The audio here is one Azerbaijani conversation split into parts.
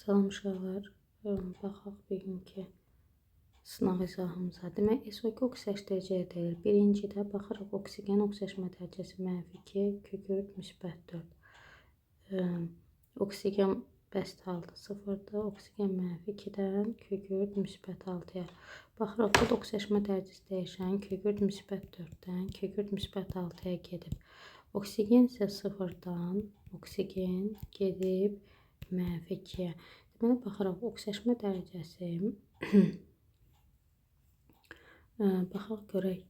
Salam uşaqlar. Baxaq bugünkü sınaq izahımıza. Demək, SO2 oksidaşdırıcıya deyilir. Birincidə baxırıq oksigen oksidaşma dərəcəsi -2, kükürt -4. Oksigen bəst halda 0-dır. Oksigen -2-dən kükürt -6-ya. Baxırıq, burada oksidaşma dərəcəsi dəyişən kükürt -4-dən kükürt -6-ya gedib. Oksigen isə 0-dan oksigen gedib -2-yə. Deməli, baxıraq, oksidaşma dərəcəsi baxaq görək,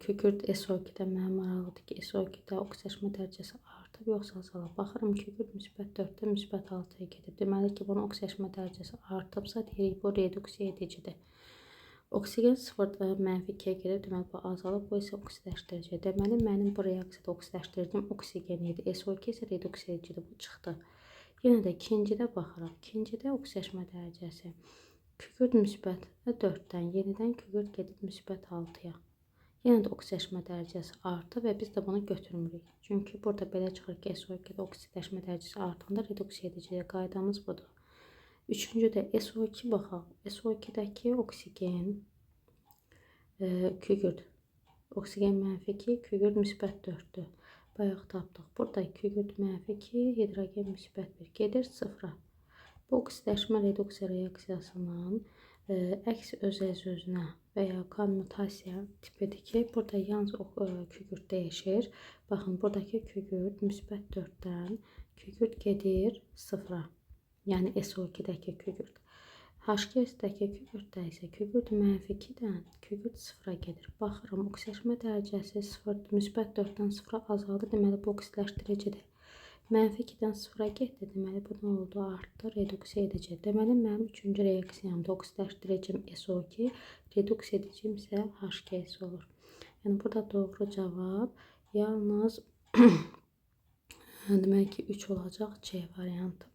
kükürt SO2-də mənə maraqlıdır ki, SO2-də oksidaşma dərəcəsi artıb, yoxsa azalıb. Baxıram, kükürt -4-dən -6-ya gedib. Deməli ki, bunun oksidaşma dərəcəsi artıbsa, deyirik, bu reduksiya edicidir. Oksigen 0-dan -2-yə gedib, deməli, bu azalıb, bu isə oksidaşdırıcı. Deməli, mənim bu reaksiyada oksidaşdırıcım oksigen idi. SO2 isə reduksiya edicidir, bu çıxdı. Yenə də ikincidə baxıraq. İkincidə oksidaşma dərəcəsi kükürt -4-dən yenidən kükürt gedib -6-ya. Yenə də oksidaşma dərəcəsi artır və biz də bunu götürmürük. Çünki burada belə çıxır ki, SO2-də oksidaşma dərəcəsi artanda reduksiya edicidir. Qaydamız budur. Üçüncüdə SO2 baxaq. SO2-dəki oksigen kükürt. Oksigen -2, kükürt -4-dür. Bayaq tapdıq. Burada kükürt -2, hidrogen -1 gedir 0-a. Bu oksidaşma reduksiya reaksiyasının əks öz-özünə və ya kommutasiya tipidir ki, burada yalnız kükürt dəyişir. Baxın, buradakı kükürt -4-dən kükürt gedir 0-a. Yəni SO2-dəki kükürt. H2S-dəki kükürddə isə kükürt -2-dən kükürt 0-a gedir. Baxıram, oksidaşma dərəcəsi -4-dən 0-a azaldı, deməli bu oksidaşdırıcıdır. -2-dən 0-a getdi, deməli bu nə oldu? Artdı, reduksiya edici. Deməli, mənim üçüncü reaksiyamda oksidaşdırıcım SO2, reduksiya edicim isə H2S olur. Yəni, burada doğru cavab yalnız demək ki, 3 olacaq C variantı.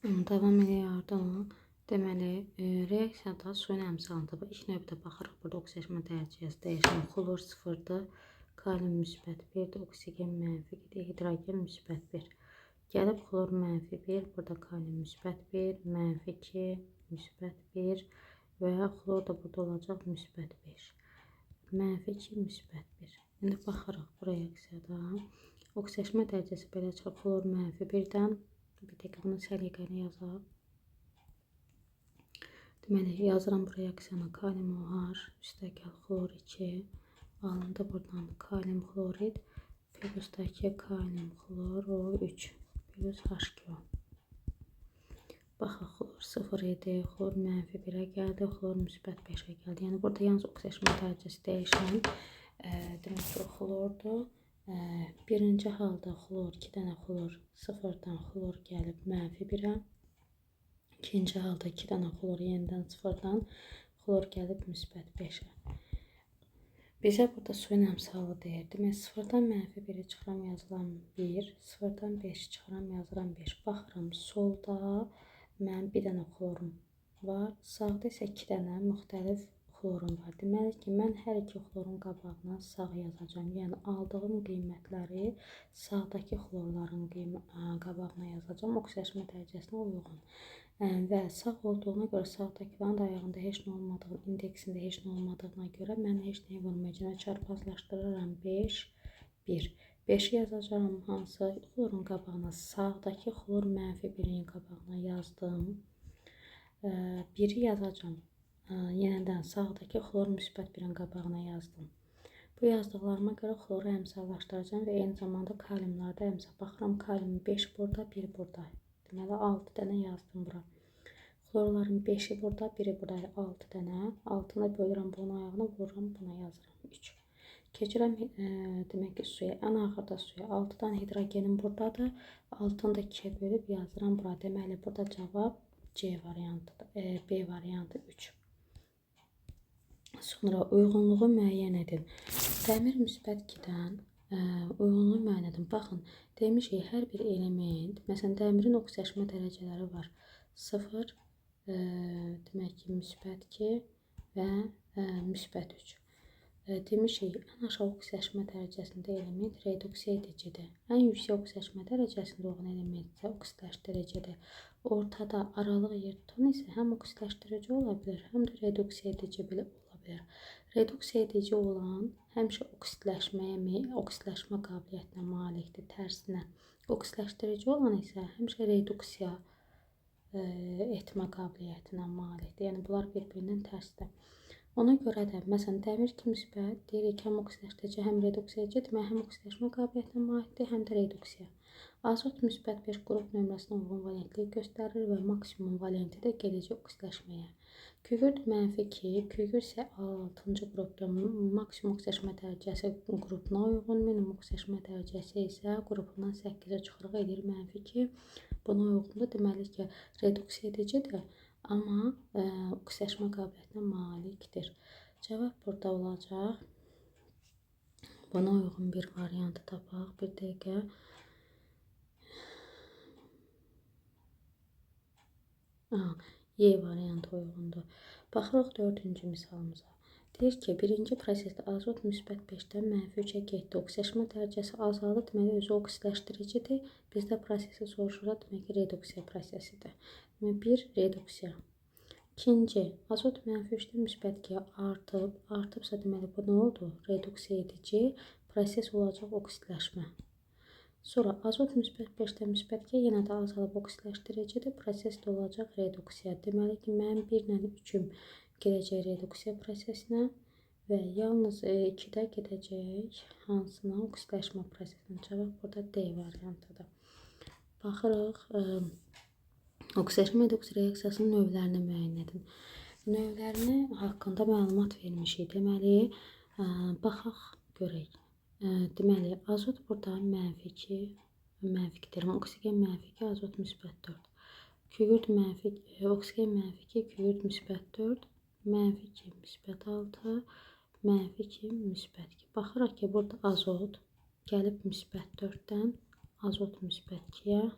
Davam edək ardına. Deməli, reaksiyada suyun əmsalında ilk növbədə baxırıq. Burada oksidaşma dərəcəsi dəyişən xlor 0-dır. Kalium -1-dir, oksigen -2-dir, hidrogen -1. Gəlib xlor -1, burada kalium -1, -2, -1 və xlor da burada olacaq -5. -2, -1. İndi baxırıq bu reaksiyada. Oksidaşma dərəcəsi belə çıxır. Xlor -1-dən bir dəqiqə bunu səliqəli yazaq. Deməli, yazıram bu reaksiyana kalium OH, üstəgəl xlor 2. Alındı buradan kalium xlorid, plusdakı kalium xlor O3 plus H2O. Baxaq, xlor 0 idi, xlor -1-ə gəldi, xlor -5-ə gəldi. Yəni, burada yalnız oksidaşma dərəcəsi dəyişən demək ki, o xlordur. Birinci halda xlor, 2 dənə xlor 0-dan xlor gəlib -1-ə. İkinci halda 2 dənə xlor yenidən 0-dan xlor gəlib -5-ə. Bizə burada suyun əmsalı deyir. Demək, 0-dan -1-i çıxıram, yazıram 1, 0-dan 5-i çıxıram, yazıram 5. Baxıram, solda mənim bir dənə xlorum var, sağda isə 2 dənə müxtəlif xlorum var. Deməli ki, mən hər iki xlorun qabağına sağ yazacağım. Yəni, aldığım qiymətləri sağdakı xlorların qabağına yazacağım, oksidaşma dərəcəsinə uyğun. Və sağ olduğuna görə sağdakıların da ayağında heç nə olmadığı, indeksində heç nə olmadığına görə mən heç nəyə vurmayacağım. Çarpazlaşdırıram 5, 1. 5-i yazacağım hansı xlorun qabağına? Sağdakı xlor -1-in qabağına yazdım. 1-i yazacağım. Yenidən sağdakı xlor -1-in qabağına yazdım. Bu yazdıqlarıma görə xloru əmsallaşdıracağım və eyni zamanda kaliumlarda əmsal. Baxıram, kalium 5 burada, 1 burada. Deməli, 6 dənə yazdım bura. Xlorların 5-i burada, 1-i burada, 6 dənə. 6-nı bölürəm bunun ayağına, vururam, buna yazıram 3. Keçirəm, demək ki, suya, ən axırda suya. 6 dənə hidrogenim buradadır. 6-nı da 2-yə bölüb yazıram bura. Deməli, burada cavab C variantıdır, B variantı 3. Sonra uyğunluğu müəyyən edin. Dəmir -2-dən uyğunluğu müəyyən edin. Baxın, demişik, hər bir element, məsələn, dəmirin oksidaşma dərəcələri var. 0, demək ki, -2 və -3. demişik, ən aşağı oksidaşma dərəcəsində element reduksiya edicidir. Ən yüksək oksidaşma dərəcəsində olan element isə oksidləşdiricidir. Ortada aralıq yer tutan isə həm oksidləşdirici ola bilər, həm də reduksiya edici ola bilər. Reduksiya edici olan həmişə oksidləşmə qabiliyyətinə malikdir, tərsinə. Oksidləşdirici olan isə həmişə reduksiya etmə qabiliyyətinə malikdir. Yəni bunlar bir-birindən tərsdir. Ona görə də, məsələn, dəmir ki müsbət, deyirik həm oksidləşdirici, həm reduksiya edici, demək həm oksidləşmə qabiliyyətinə malikdir, həm də reduksiya. Azot müsbət 5 qrup nömrəsinə uyğun valentlik göstərir və maksimum valenti də gedəcək oksidləşməyə. Kükürt -2, kükürt isə 6-cı qrupda maksimum oksidləşmə dərəcəsi qrupuna uyğun, minimum oksidləşmə dərəcəsi isə qrupundan 8-ə çıxırıq, edir -2. Buna uyğundur, deməli ki, reduksiya edicidir. Amma oksidləşmə qabiliyyətinə malikdir. Cavab burada olacaq. Buna uyğun bir variantı tapaq. Bir dəqiqə. Y variantı uyğundur. Baxırıq 4-cü misalımıza. Deyir ki, birinci prosesdə azot müsbət 5-dən -3-ə getdi. Oksidləşmə dərəcəsi azaldı, deməli özü oksidləşdiricidir. Bizdə prosesi soruşursa, demək ki, reduksiya prosesidir. Demək 1 reduksiya. İkinci, azot -3-dən müsbət 2-yə artıbsa deməli bu nə oldu? Reduksiya edici proses olacaq oksidləşmə. Sonra azot müsbət 5-dən müsbət 2-yə yenə də azalıb oksidləşdiricidir, proses də olacaq reduksiya. Deməli ki, mənim 1 ilə 3-üm gedəcək reduksiya prosesinə və yalnız 2-də gedəcək hansına? Oksidləşmə prosesinə. Cavab burada D variantıdır. Baxırıq. Oksidləşmə reduksiya reaksiyasının növlərini müəyyən edin. Növlərini haqqında məlumat vermişik. Deməli, baxaq, görək. Deməli, azot burada -2, -2 oksigen -2, azot -4. Kükürt oksigen -2, kükürt -4, -2, -6, -2, -2. Baxırıq ki, burada azot gəlib -4-dən azot -2-yə.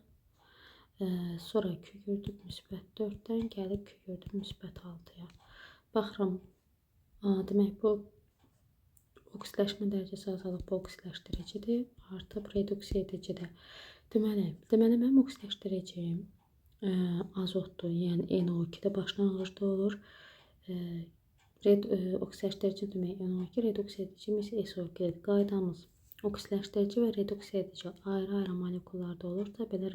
Sonra kükürt -4-dən gəlib kükürt -6-ya. Baxıram, demək bu oksidləşmə dərəcəsi azalıb, bu oksidləşdiricidir, artıb reduksiya edicidir. Deməli mənim oksidləşdiricim azotdur, yəni NO2-də başlanğıcda olur. Oksidləşdirici demək NO2, reduksiya edicim isə SO2-dir. Qaydamız oksidləşdirici və reduksiya edici ayrı-ayrı molekullarda olursa, belə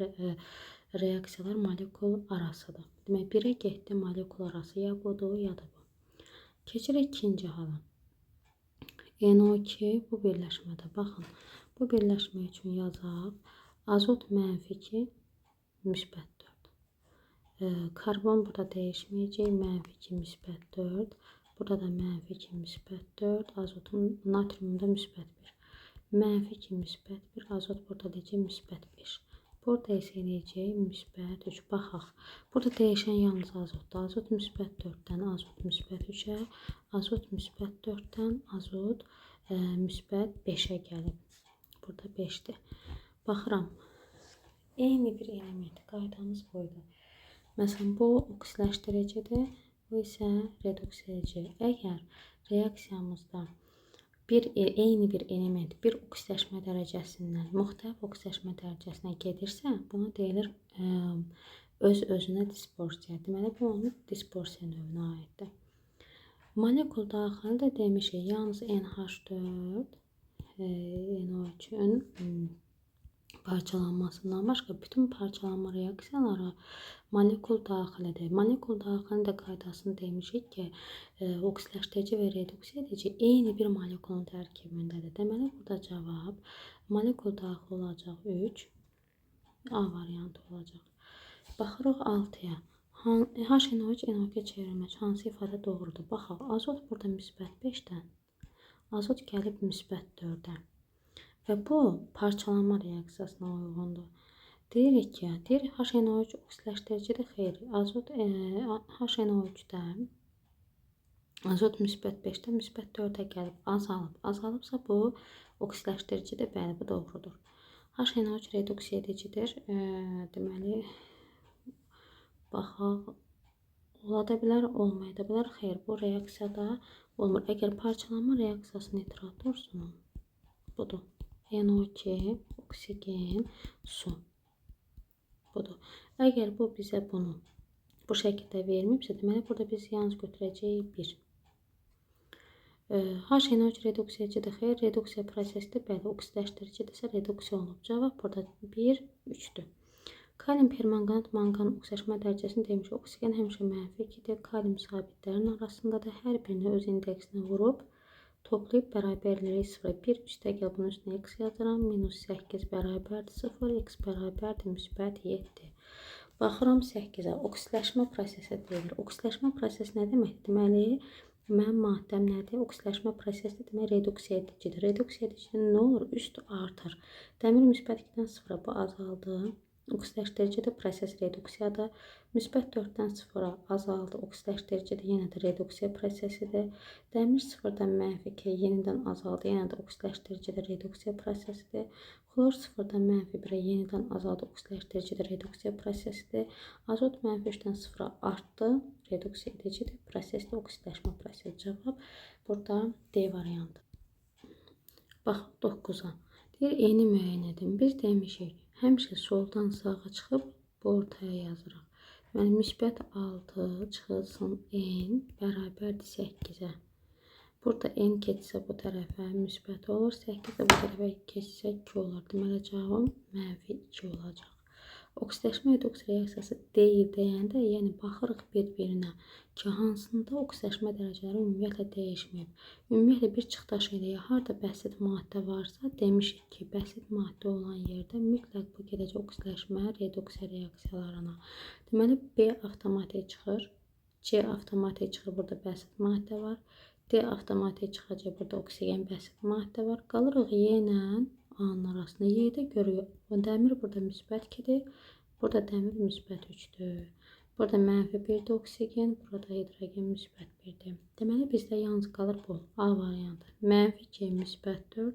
reaksiyalar molekul arasıdır. Demək, 1-ə getdi, molekul arası ya budur, ya da bu. Keçirik ikinci hala. NO2 bu birləşmədə. Baxın, bu birləşmə üçün yazaq. Azot -2, -4. Karbon burada dəyişməyəcək. -2, -4. Burada da -2, -4. Azotun, natriumda -1. -2, -1. Azot burada deyəcək -5. Burada isə eləyəcək -3. Baxaq. Burada dəyişən yalnız azotdur. Azot -4-dən azot -3-ə, azot -4-dən azot -5-ə gəlib. Burada 5-dir. Baxıram. Eyni bir element. Qaydamız buydu. Məsələn, bu oksidləşdiricidir. Bu isə reduksiya edici. Əgər reaksiyamızda eyni bir element bir oksidləşmə dərəcəsindən müxtəlif oksidləşmə dərəcəsinə gedirsə, buna deyilir öz-özünə dispersiya. Deməli, bu onun dispersiya növünə aiddir. Molekul daxili də demişik, yalnız NH4, NO3-ün parçalanmasından başqa bütün parçalanma reaksiyaları molekul daxilidir. Molekul daxilində qaydasını demişik ki, oksidləşdirici və reduksiya edici eyni bir molekulun tərkibindədir. Deməli, burada cavab molekul daxil olacaq 3, A variantı olacaq. Baxırıq 6-ya. HNO3 NO2 çevrilmək hansı ifadə doğrudur? Baxaq, azot burada -5-dən, azot gəlib -4-dən və bu parçalanma reaksiyasına uyğundur. Deyirik ki, HNO3 oksidləşdiricidir, xeyr. Azot HNO3-dən azot -5-dən -4-ə gəlib, azalıbsa bu oksidləşdiricidir, bəli, bu doğrudur. HNO3 reduksiya edicidir, deməli, baxaq, ola da bilər, olmaya da bilər, xeyr, bu reaksiyada olmur. Əgər parçalanma reaksiyası nitratdursa, budur. NO2, oksigen, su. Budur. Əgər bu bizə bunu bu şəkildə verməyibsə, deməli burada biz yalnız götürəcəyik 1. HNO3 reduksiya edici xeyr, reduksiya prosesdə bəli, oksidləşdiricidirsə reduksiya olunub. Cavab burada 1, 3-dür. Kalium permanganat manqan oksidaşma dərəcəsini demiş. Oksigen həmişə -2-dir. Kalium sabitlərin arasındadır. Hər birini öz indeksinə vurub toplayıb bərabərliyi 0. 1 üstəgəl bunun üstünə x yazıram. -8 bərabərdir 0, x bərabərdir -7. Baxıram 8-ə. Oksidləşmə prosesi deyilir. Oksidləşmə prosesi nə deməkdir? Deməli, mənim maddəm nədir? Oksidləşmə prosesi demək reduksiya edicidir. Reduksiya edicidir nə olur? Üstü artır. Dəmir -2-dən 0-a bu azaldı. Oksidləşdiricidir, proses reduksiyadır. -4-dən 0-a azaldı. Oksidləşdiricidir, yenə də reduksiya prosesidir. Dəmir 0-dan -2-yə yenidən azaldı. Yenə də oksidləşdiricidir, reduksiya prosesidir. Xlor 0-dan -1-ə yenidən azaldı. Oksidləşdiricidir, reduksiya prosesidir. Azot -3-dən 0-a artdı. Reduksiya edicidir, prosesdə oksidləşmə prosesi. Cavab burada D variantı. Bax 9-a. Deyir, eyni müəyyən edin. Biz demişik, həmişə soldan sağa çıxıb bu ortaya yazırıq. Deməli, -6 çıxılsın n bərabərdir 8-ə. Burada n keçsə bu tərəfə müsbət olur. 8 də bu tərəfə keçsə 2 olar. Deməli, cavabım -2 olacaq. Oksidləşmə reduksiya reaksiyası deyil deyəndə, yəni baxırıq bir-birinə ki, hansında oksidləşmə dərəcələri ümumiyyətlə dəyişməyib. Ümumiyyətlə bir çıxdaş ilə harda bəsit maddə varsa, demişik ki, bəsit maddə olan yerdə mütləq bu gedəcək oksidləşmə reduksiya reaksiyalarına. Deməli, B avtomatik çıxır, C avtomatik çıxır, burada bəsit maddə var. D avtomatik çıxacaq, burada oksigen bəsit maddə var. Qalırıq Y ilə A-nın arasında. Y-də görüyor. Dəmir burada -2-dir. Burada dəmir -3-dür. Burada -1-dir oksigen. Burada hidrogen -1-dir. Deməli, bizdə yalnız qalır bu A variantı. -2, -4,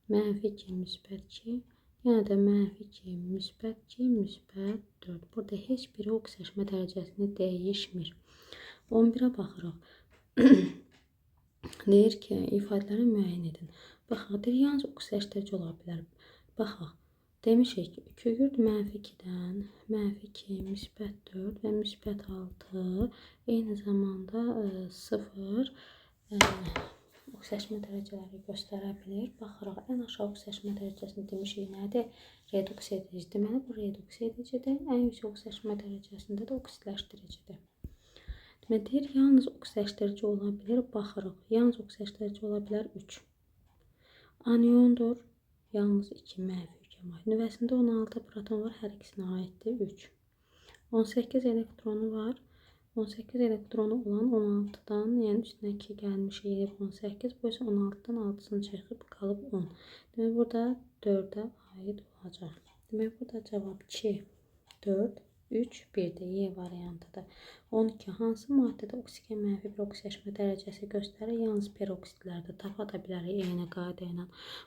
-2, -2. Yenə də -2, -2, -4. Burada heç biri oksidləşmə dərəcəsini dəyişmir. 11-ə baxırıq. Deyir ki, ifadələri müəyyən edin. Baxaq, deyir, yalnız oksidləşdirici ola bilər. Baxaq, demişik ki, kükürt -2-dən -2, -4 və -6 eyni zamanda 0 oksidləşmə dərəcələri göstərə bilir. Baxırıq, ən aşağı oksidləşmə dərəcəsini demişik nədir? Reduksiya edici. Deməli, bu reduksiya edicidir. Ən yüksək oksidləşmə dərəcəsində də oksidləşdiricidir. Deməli, deyir, yalnız oksidləşdirici ola bilir. Baxırıq, yalnız oksidləşdirici ola bilər 3. Aniondur, yalnız 2 -3-ə. Nüvəsində 16 proton var, hər ikisinə aiddir 3. 18 elektronu var. 18 elektronu olan 16-dan, yəni üstünə 2 gəlmiş 18, bu isə 16-dan 6-sını çəkib qalıb 10. Demək, burada 4-ə aid olacaq. Demək, burada cavab 2, 4, 3, 1-dir, Y variantıdır. 12. Hansı maddədə oksigen -1 oksidləşmə dərəcəsi göstərir? Yalnız peroksidlərdə tapa da bilərik eyni qayda ilə.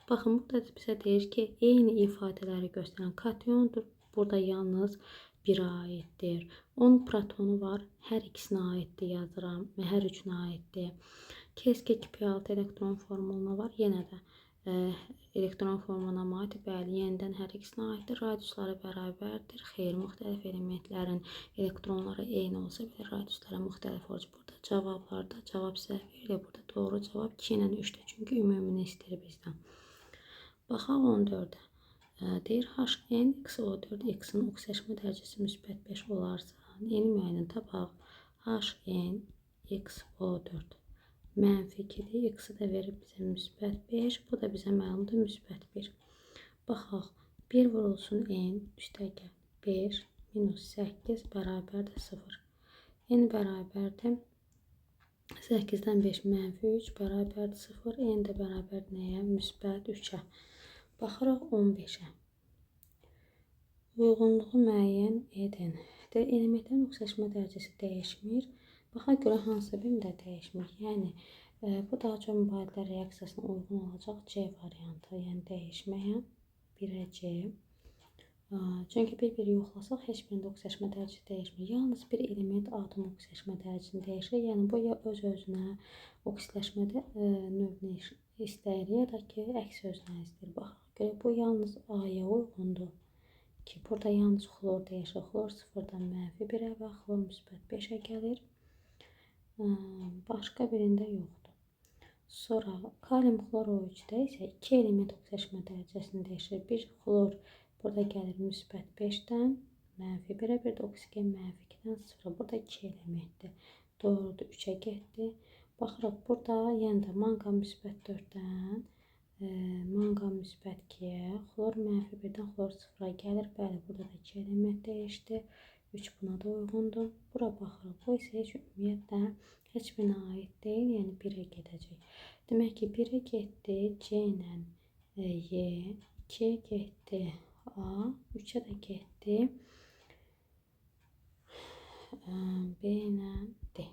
Baxın, burada bizə deyir ki, eyni ifadələri göstərən kationdur. Burada yalnız 1-ə aiddir. 10 protonu var, hər ikisinə aiddir yazıram və hər üçünə aiddir. KSK2P6 elektron formuluna var, yenə də elektron formuluna aid, bəli, yenidən hər ikisinə aiddir. Radiusları bərabərdir. Xeyr, müxtəlif elementlərin elektronları eyni olsa belə radiusları müxtəlif olacaq. Burada cavablarda cavab səhv verilir. Burada doğru cavab 2 ilə 3-dür. Çünki ümumini istəyir bizdən. Baxaq 14-ə. Deyir, HN XO4 X-in oksidləşmə dərəcəsi -5 olarsa, yeni müəyyən tapaq. HN XO4 -2-dir. X-i də verib bizə -5. Bu da bizə məlumdur -1. Baxaq. 1 vurulsun n üstəgəl 5 -8 bərabərdir 0. N bərabərdir 8-dən 5 -3 bərabərdir 0. N də bərabərdir nəyə? -3-ə. Baxırıq 15-ə. Uyğunluğu müəyyən edin. Elementlərin oksidləşmə dərəcəsi dəyişmir. Baxa görə hansı birində dəyişmir. Yəni, bu daha çox mübadilə reaksiyasına uyğun olacaq C variantı. Yəni, dəyişməyən 1-ə C. Çünki bir-biri yoxlasaq heç birində oksidaşma dərəcəsi dəyişmir. Yalnız bir element atom oksidaşma dərəcəsini dəyişir. Yəni bu ya öz-özünə oksidaşma növünü istəyir ya da ki, əks özünə istəyir. Baxaq görə bu yalnız A-ya uyğundur ki, burada yalnız xlor dəyişir. Xlor 0-dan -1-ə və xlor -5-ə gəlir. Başqa birində yoxdur. Sonra kalium xlor O3-də isə 2 element oksidaşma dərəcəsini dəyişir. Bir xlor burada gəlir -5-dən -1-ə, bir də oksigen -2-dən 0-a. Burada 2 elementdir. Doğrudur, 3-ə getdi. Baxırıq, burada yenə də manqan -4-dən manqan -2-yə, xlor -1-dən xlor 0-a gəlir. Bəli, burada da 2 element dəyişdi. 3 buna da uyğundur. Bura baxırıq. Bu isə heç ümumiyyətlə heç birinə aid deyil, yəni 1-ə gedəcək. Demək ki, 1-ə getdi C ilə Y, 2-yə getdi A, 3-ə də getdi B ilə D.